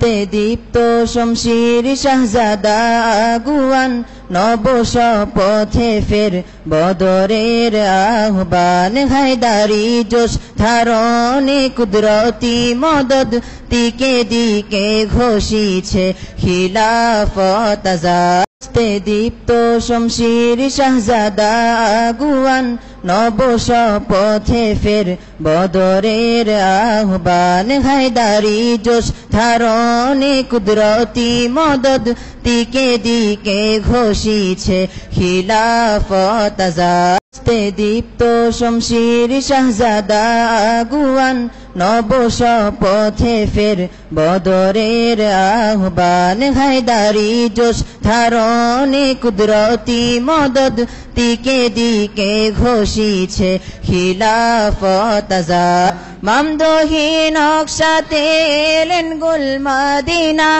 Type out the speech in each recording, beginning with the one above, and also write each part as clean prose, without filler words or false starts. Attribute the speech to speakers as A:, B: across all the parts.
A: হস্তে দীপ্ত শমশির শাহজাদা আগুয়ান নব শপথে ফের বদরের আহ্বান হায়দারি জোশ ধারণে কুদরতি মদদ দিকে দিকে ঘোষিছে খিলাফত আজাদ হস্তে দীপ্ত শমশির শাহজাদা আগুয়ান নব শপথে ফের বদরের আহ্বান হায়দারি জোশ ধারণে কুদরতি মদদ দিকে দিকে ঘোষিছে খিলাফত আজাদ হস্তে দীপ্ত শমশির শাহজাদা আগুয়ান নব শপথে ফের বদরের আহ্বান হায়দারি জোশ ধারণে কুদরতি মদদ দিকে দিকে ঘোষিছে খিলাফত আজাদ মামদহি নকশাতে এলেন গুল মদিনা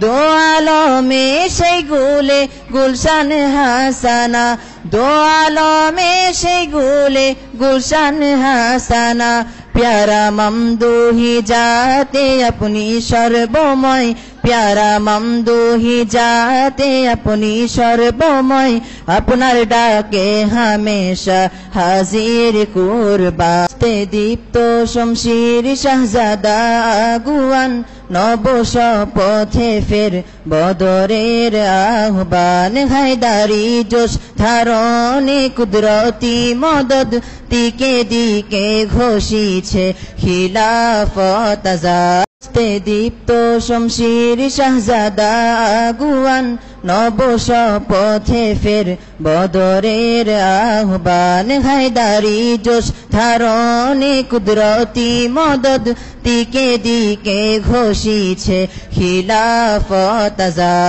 A: দো আলমে সেই গুলে গুলশান হাসানা দো আলমে সেই গুলে গুলশান হাসানা प्यारा ममदूही जाते अपनी सर्वमय प्यारा ममदूही जाते अपनी सर्वमय अपनार डाके हमेशा हाजिर कुरबा हस्ते दीप्त शमशिर शाहजादा आगुआन नब शपथे फेर बदरेर आह्वान हायदारी जोश धारणे कुदरती मदद दिके दिके घोषिছে খিলাফত আজাদ হস্তে দীপ্ত শমশির শাহজাদা আগুয়ান নব শপথে ফের বদরের আহ্বান হায়দারি জোশ ধারণে কুদরতি মদদ দিকে দিকে ঘোষিছে খিলাফত আজাদ